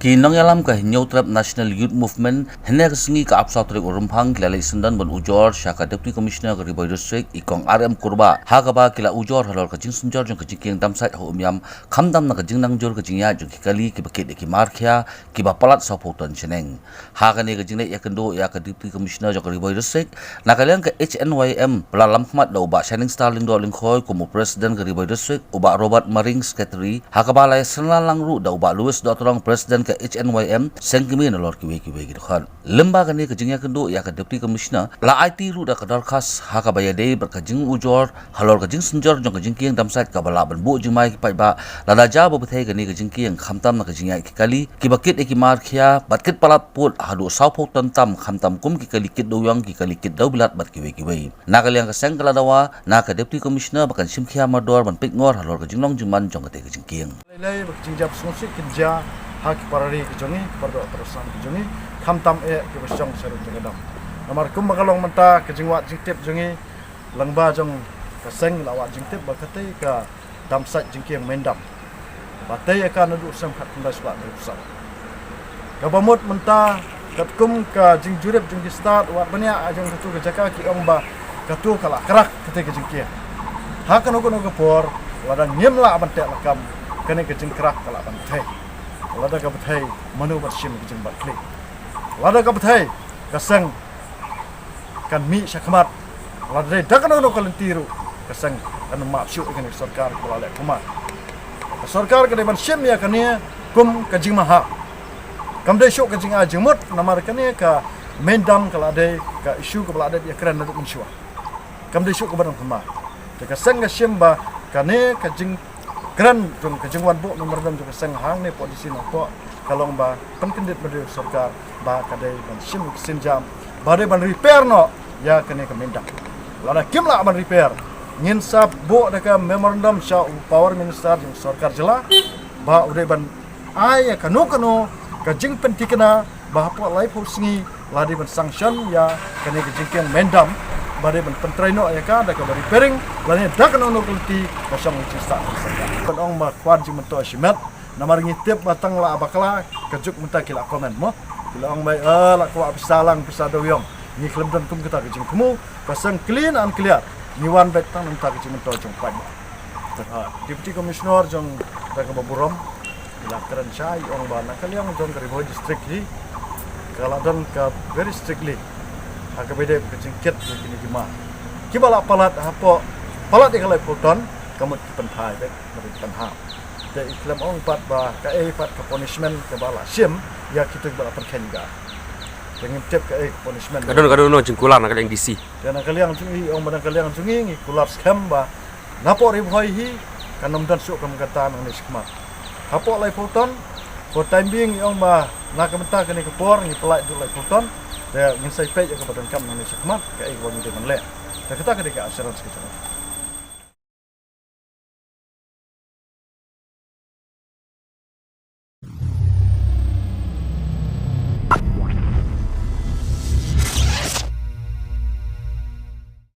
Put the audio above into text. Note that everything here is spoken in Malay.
Kinang yalam ka New Trap National Youth Movement hene kasingi ka apsa trek urumpang kila isendan ban ujor syaka Deputy Commissioner ka Riboy District ikong RM Kurba hagaba kila ujor halor ka jing sunjor jong ka jing damsat ho umyam khamdam na ka jing nang jor ka jing ya jong kikali ki baket ki markhya ki ba palat sa photon cheneng hagane ka jing ne yakendo ya ka Deputy Commissioner jong ka Riboy District nakalang ka HNYM pelalam khmat do ba Shining Star ling do ling khoi kumu President ka Riboy District uba Robert Maring Secretary hagaba lai senlang ru da uba Louis do torong President HNYM sengkimi na lor kiwe gitu kan lembaga ni kejingnya kendo ya ka Deputy Commissioner la IT ru da kadar khas ha ka bayade berkajing ujor halor kajing senjor jong kajing kieng damsat ka bala ban bu jingmai ki pai ba la da ja bo bethai ka ni kajing kieng khamtam na kajing ya ki kali ki bakit e ki mar khia batkit palat put hadu saupo tantam khamtam kum ki kali kit doyang ki kali kit do bilat bat kiwe na kali yang ka seng kala dawa na ka Deputy Commissioner bakan sim khia mador ban pik ngor halor kajing long jingman jong ka te kajing kieng lai bakjing jap sungsi kerja hak parari kejongi pardo perusahaan kejongi khamtam ke besong seru jengedam namar kum makalong menta kejingwat jingtip jongi langba jong kaseng lawat jingtip bakate ka damsat jingkiang mendam batai akan adu sam khat kunda sebab besar kabamut menta katkum ka jingjurep jing start wat bania ajong satu kejaka ki ongba katu kala kerak kete kejingkiang hakan ogo por wadang nyemla bantek lakam kene kejing kerak kala bantai lada ka bathai manu barshim kijing batkli lada ka bathai kasang kan mi syakmat lada dakano no kalentiru kasang kan maaf syuk dengan sarkar kala kuma sarkar ka deban shim ya kania kum kajing maha kamde syuk kajing ajemut namar kania ka mendam kala de ka isu ka bala de ya kran nak mensyua kamde syuk ka barang kuma kasang ka shim ba kane kajing keren jong kejengwan bu nomor 6 jong seng hang ne polisi no po kalong ba penkendit berde sarkar ba kadai ban sim sinjam bare ban repair no ya kene ke mendak lana kimla ban repair ngin sap bu deka memorandum sha power minister jong sarkar jela ba ude ban ai kanu kejing pentikena ba po lai pusngi ladi ban sanction ya kene kejing mendam bare ban pentraino ya ka da ka repairing lani da kana no kulti pasang cista kan ong ma kwan ji mento simet namar ngitip batang la bakala kejuk menta kila komen mo kila ong mai la ko abisalang bisa doyong ni klemdan kum kita kejing kemu pasang clean and clear ni wan bet tang menta kejing mento jong pai Deputy Commissioner jong da ka baburom kila keren chai ong ba na kaliang jong ka Riboy District hi kala don ka very strictly agak beda kejingket begini gimana kibala palat apa palat ikalai puton kamu penthai dek dari penhap de iklam ong pat ba ka pat ka punishment ke bala sim ya kita bala perkenga dengan tip ka punishment kadon no jingkulan nak yang DC dan kalian sungi ong badang kalian sungi ngi kular scam ba napo ribhoi hi kanom dan syuk kam kata nang ni skma hapo lai puton for time being ong ba nak menta kini kepor ngi pelai du lai puton dia ngisai pej kepada kam nang ni skma ka wang de manle kita ketika assurance kita